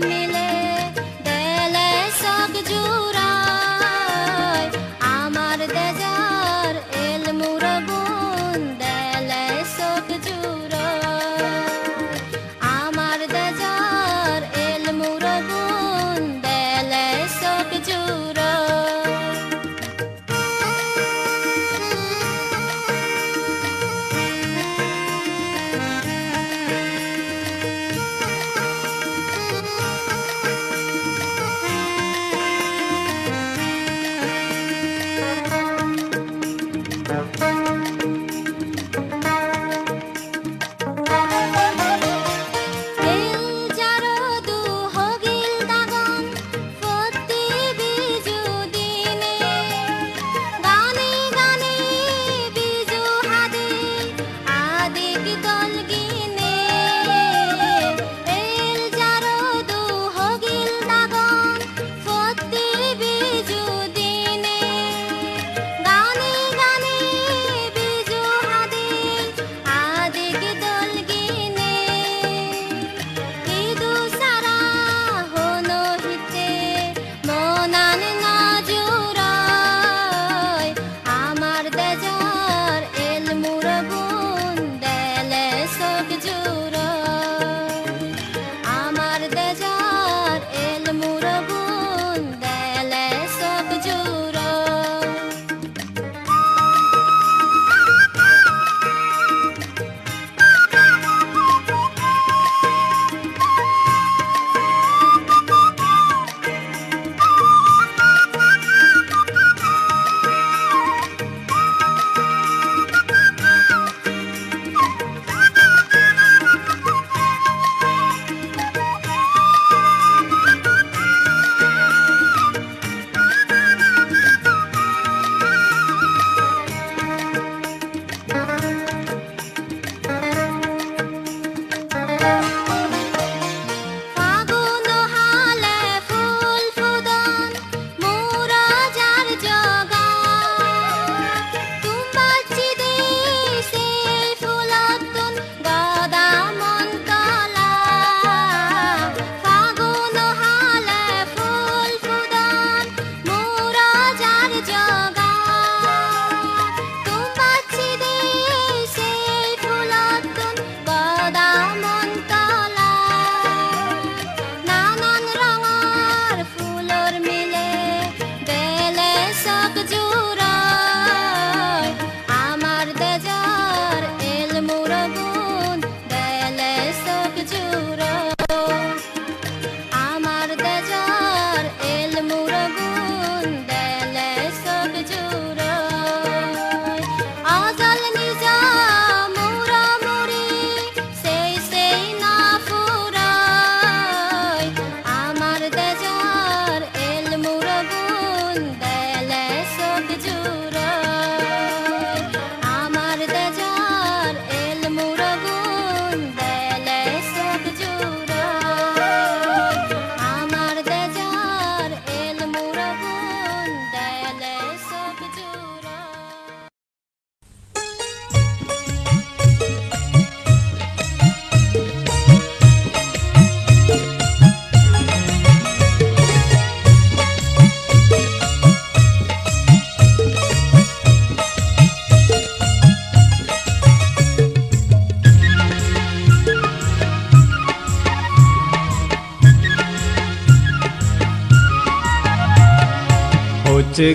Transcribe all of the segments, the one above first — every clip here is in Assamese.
মিলে দেলে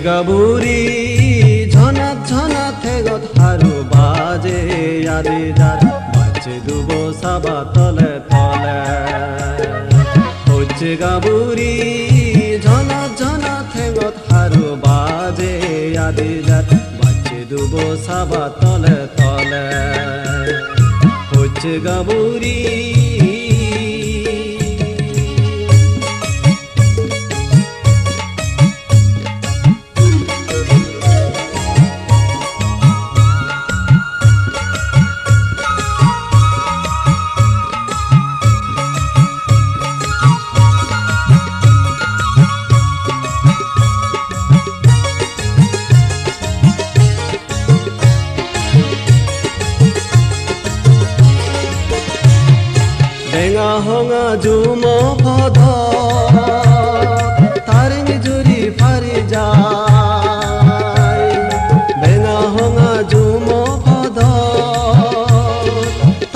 गाबुरी झना झना थेगत हारु बाजे आदि जार बाचे दुबो साबा तले तले होचे गाबुरी झना झना थेगत हारु बाजे आदि जार बाचे दुबो साबा तले तले होचे गाबुरी होंगा जुमो फध तारिंग जुरी फारी जाय बेंगा होंगा जुमो फध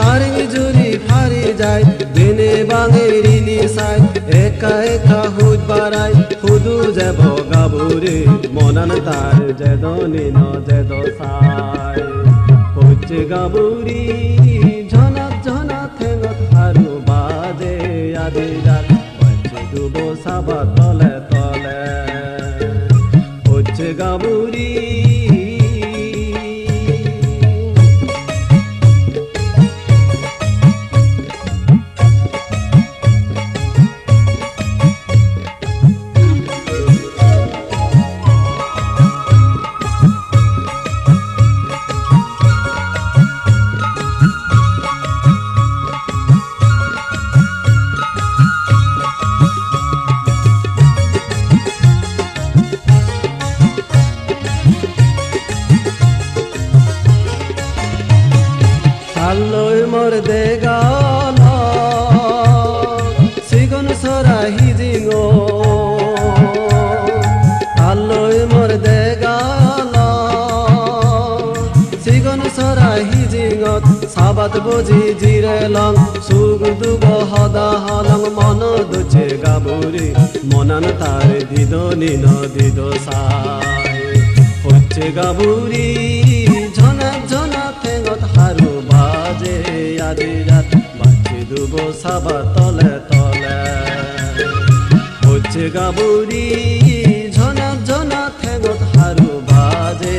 तारिंग जुरी फारी जाय दिने बांगे रिली साय एका एका हुज बाराय हुदु जेबो गाबुरी मनान तार जेदो निनो जेदो साय हुज गाबुरी झना झना थेंगत हारु बाजे आदि जार बाचे दुबो साबा तले तले होचे गाबुरी आलोय मोर देगाल सिगन सरा हिजिङो आलोय मोर देगाल सिगन सरा हिजिङत साबात बजी जिरेलं सुग दुग हदा हलं मन दुचे गाबुरी मनान तार दिदो निनो दिदो साय होचे गाबुरी झना झना थेंगत हारु बाजे आदि रात बाचे दुबो साबा तले तले होचे गाबुरी झना झना थेंगत हारु बाजे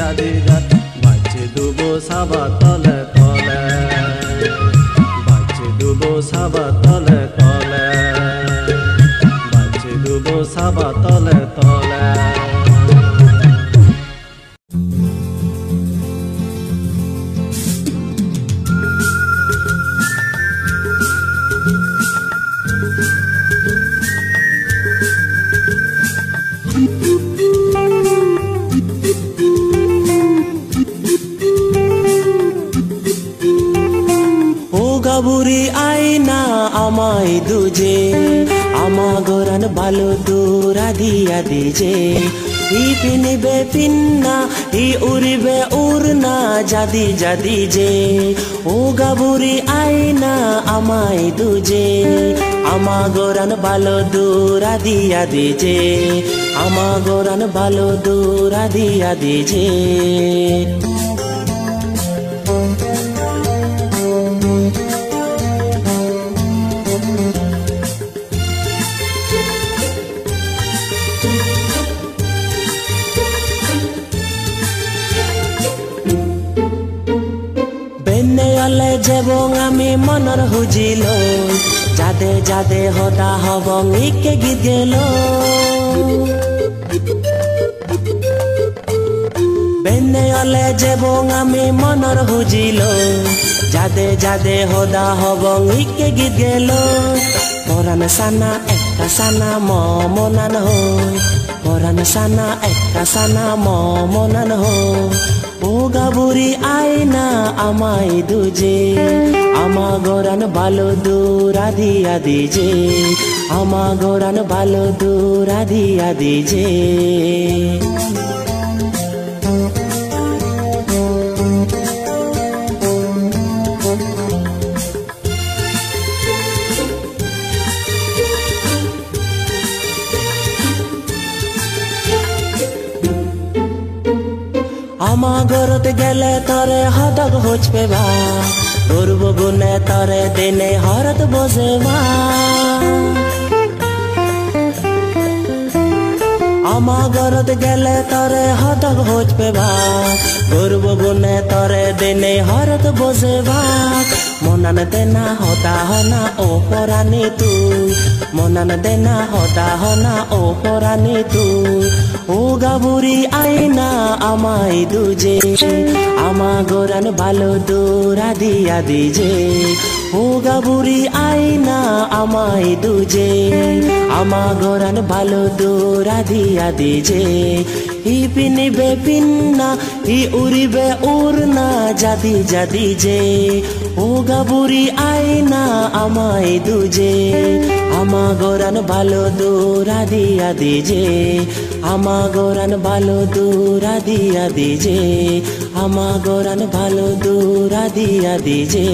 आदि रात बाचे दुबो साबा तले तले बाचे दुबो साबा तले तले बाचे दुबो साबा तले तले गाबुरी आईना आमाय दुजे आमा गोरान बालो दूरा दिया दीजे ही पिनिबे पिन्ना ही उरिबे उरना जादी जादी जे ओ गाबुरी आईना आमाय दुजे आमा गोरान बालो दूरा दिया दीजे आमा गोरान बालो दूरा दिया दीजे যেবং আমি মনৰ হুজিল যাদে যাদে হতা হবং ইকে গীত গেল বেনেয়লে যেবং আমি মনৰ হুজিল যাদে যাদে হদা হবং ইকে গীত গেল পরাণ সানা একটা সানা মনান হই পরাণ সানা একটা সানা মনান হই ও গাবুরি আইনা আমায় দুজে আমা গরান ভালো দূর আদি আদি যে আমা গরান ভালো দূর আদি আদি যে আমা ঘরত গেলে তরে হদক হোচ পেবা গর্ব গুনে তরে দিনে হরত বসেবা আমা ঘরত গেলে তরে হদক হোচ পেবা গর্ব গুনে তরে দিনে হরত বসেবা মনান দেনা হতা হনা ও পরানি তুই মনান দেনা হতা হনা ও পরানি তুই ও গাবুরি আইনা আমায় দুজে আমা গোরান ভালো দূর আদি আদি যে ও গাবুরি আইনা আমায় দুজে আমা গোরান ভালো দূর আদি আদি যে ই পিনিবে পিন্না ই উড়িবে উড়না জাদি জাদি যে ও গাবুরি আইনা আমায় দুজে আমা গোরান ভালো দূর আদি আদি যে আমা গোরান ভালো দূর আদি আদি যে আমা গোরান ভালো দূর আদি আদি যে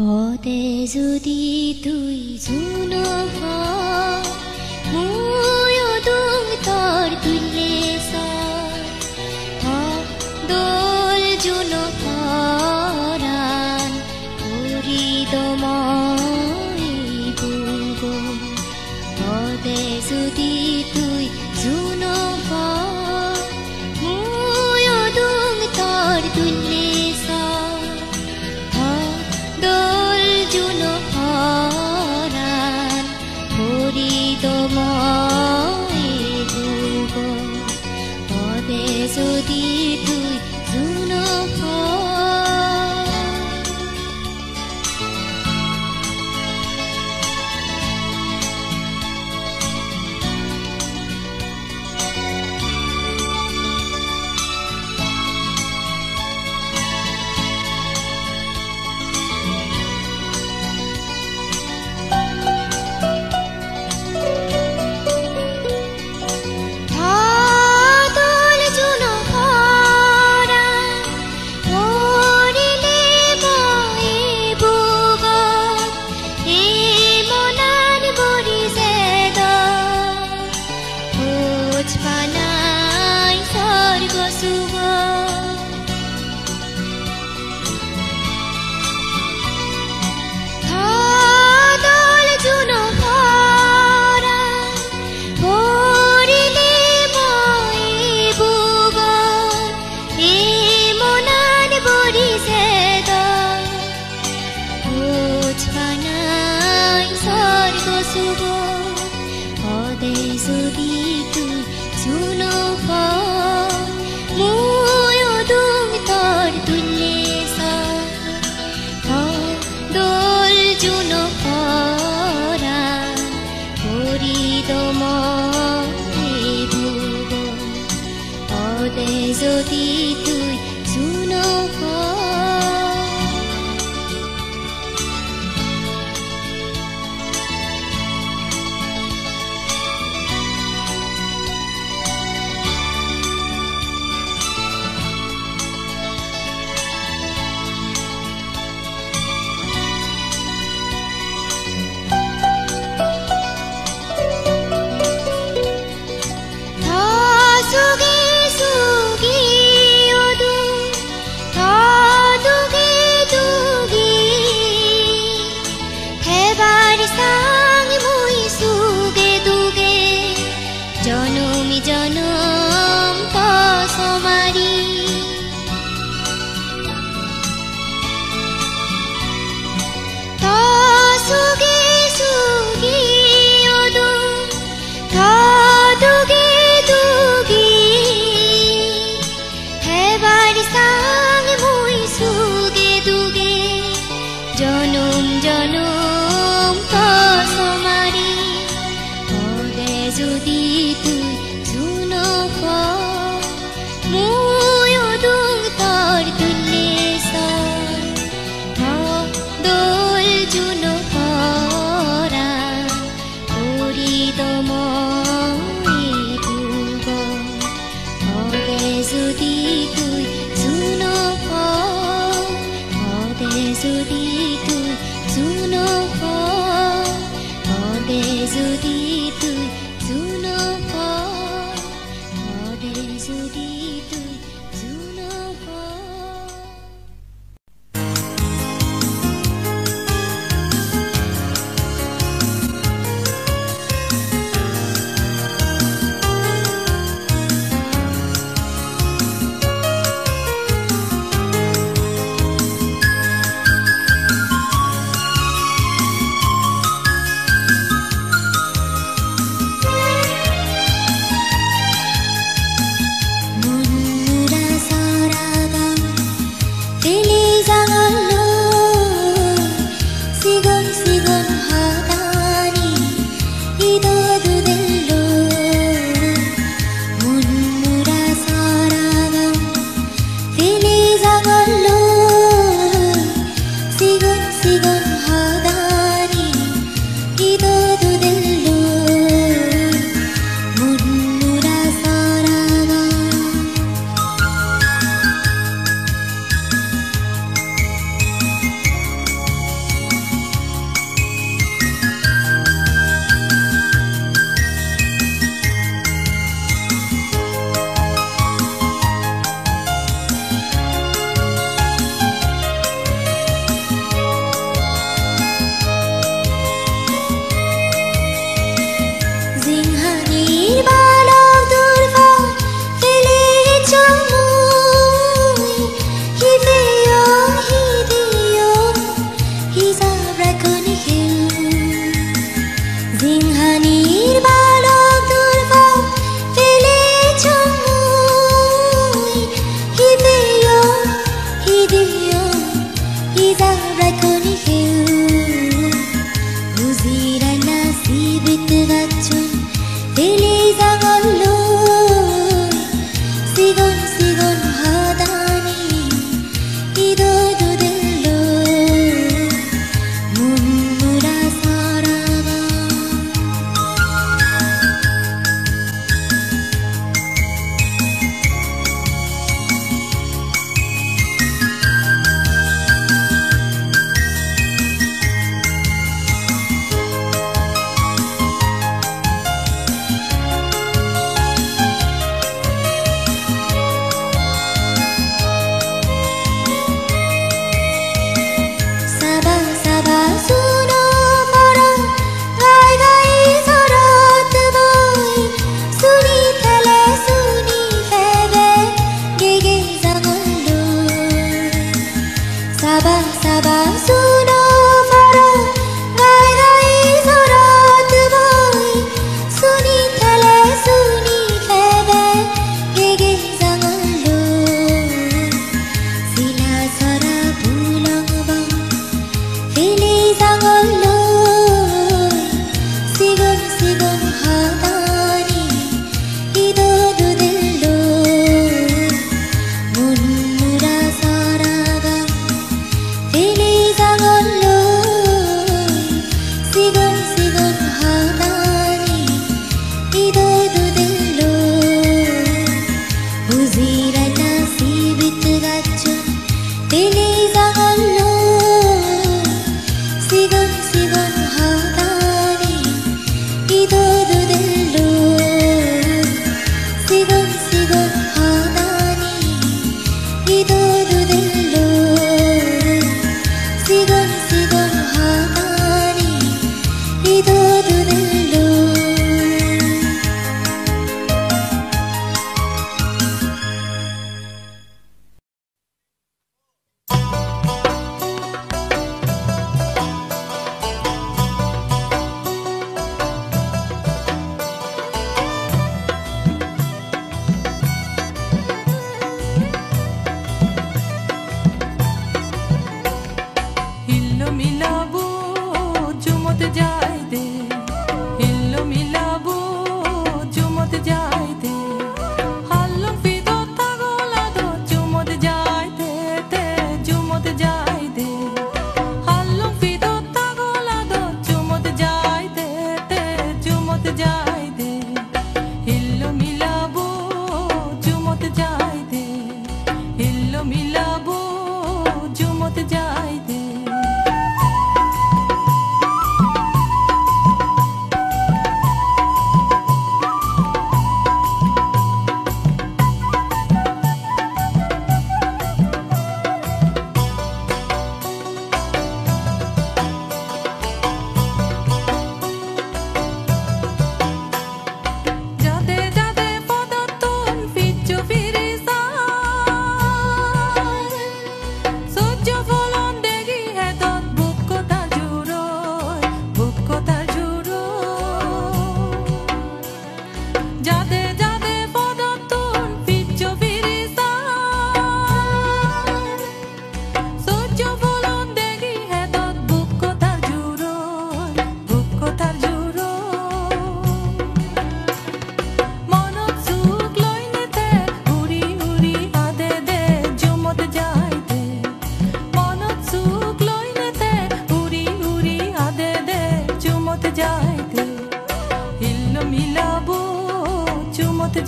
হতে যদি তুই জুনো ময়ো দুং তোর তুলে দোল জুনো পরাণ হৃদময় বুব হতে যদি তুই জুনো ময়ো দুং তোর তুলে যদি তুই জুনো যদি তুই জুনো জনম পসমারি সুগে সুগি ওদু দুগে দুগি হেবার সাং মুই সুগে দুগে জনম জনম পসমারি ওদে যদি তুই ময়ো দুং তোর তুলে দোল জুনো পরাণ হৃদময় বুব হতে যদি তুই জুনো হতে যদি তুই জুনো হতে যদি তুই জুনো যদি তুই জুনো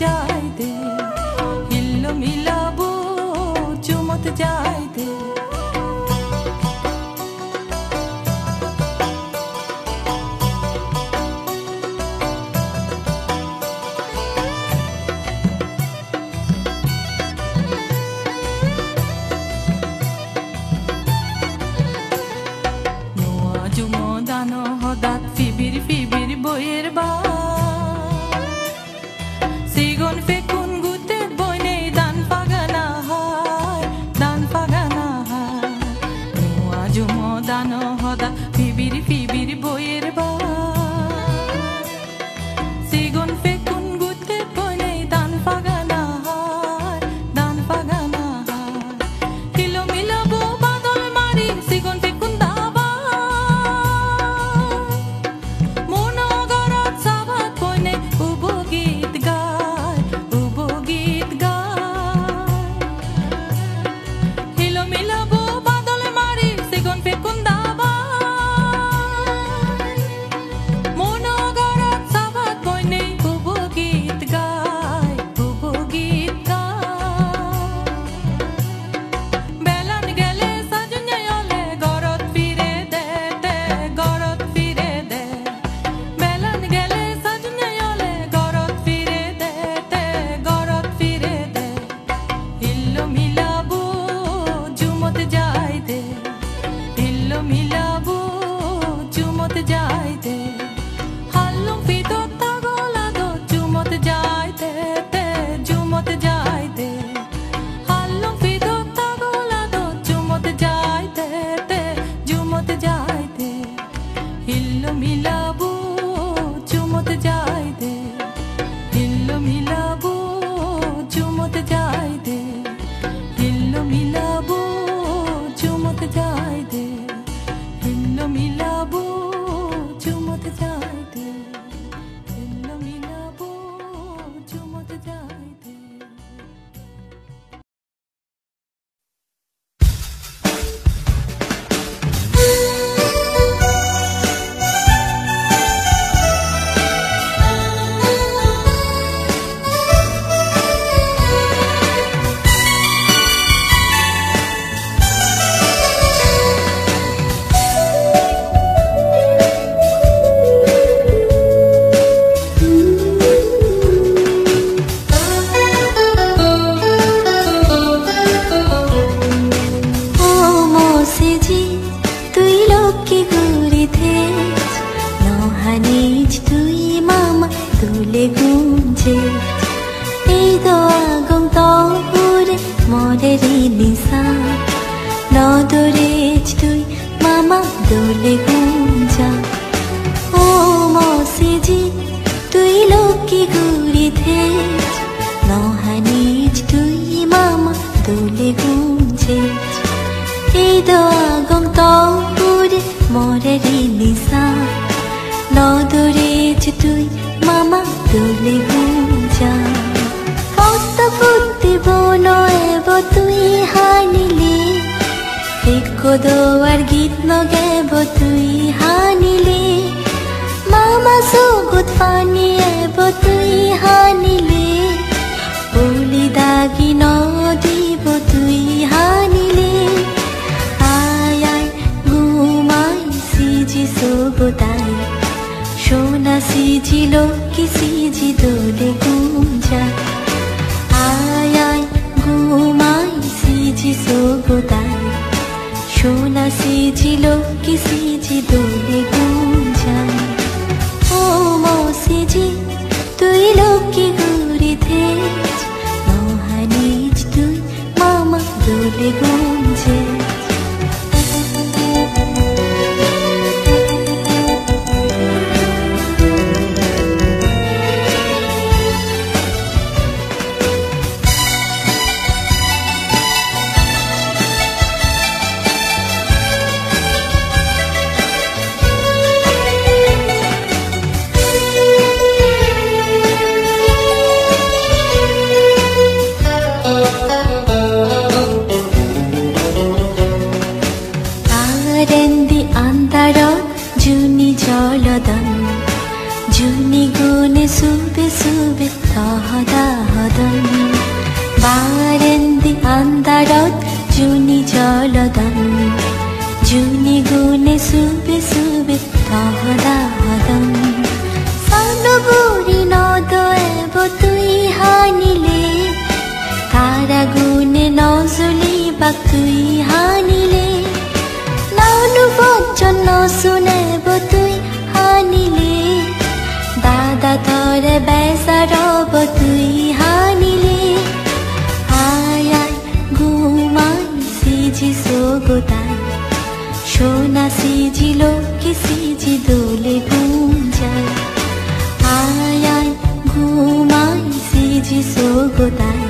যাই দে হিল্লো মিলাবো চুমত যাই দে হদাত ফিবির ফিবির বইয়ের বা সিগুন ফেকুন গুতে বই নেই দান পাগানা হয় নোয়া জুম দান হদাত ফিবির ফিবির বইয়ের বা সিগুন ফেকুন গুতে বই নেই দান পাগানা হয় কিলো মিলাবো বাদল মারি সিগুন ফেকুন দাবা सुबे सुबे कहदा हदम सानो बुरी नदएब तुई हानिले तारा गुने नजुली बाक तुई हानिले नानु बचन नसुनेब तुई हानिले दादा तरे बेसारब तुई हानिले आय आय घुमाई सिजी सोगोदाई সোনা সিজিল কি সিজি দোলে গুঞ্জায় আয় আয় ঘুমাই সিজি সোগোদাই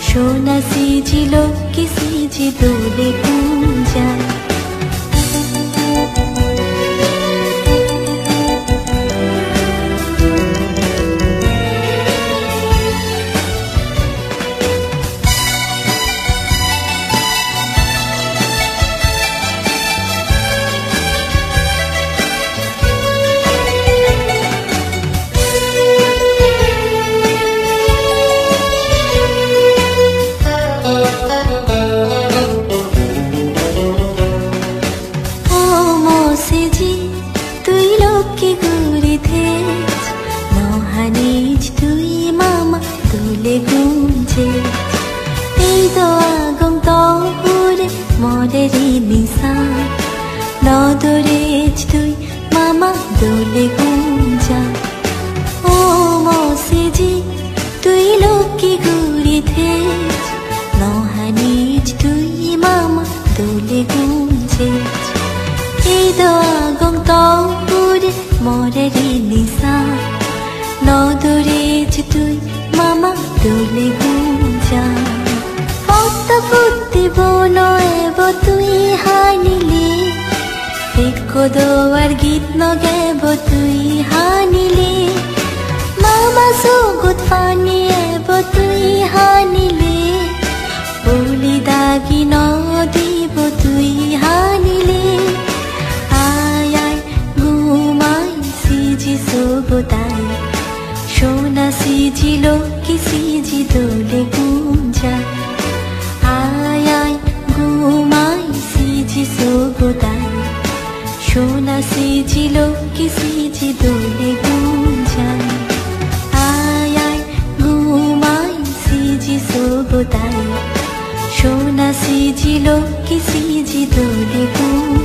সোনা সিজিল কি সিজি দোলে গুঞ্জায় Nodorech tui mama dole gunja O moseji tui loki guri thech Nohanich tui mama dole gunjech Edo agong tore more rinisa Nodorech tui mama dole gunja Fotta futti bono ebo tui hanile Kodoar git no gebo tui hanile Mama sugut fani ebo tui hanile Uli dagi no dibo tui hanile Ay ay gumai siji sugutai Shona siji loki siji dole gunja Ay ay gumai siji sugutai সোনা সিজিল কি সিজি দোলে গুঞ্জায় আয় আয় ঘুমাই সিজি সোগোদাই সোনা সিজিল কি সিজি দোলে গুঞ্জায়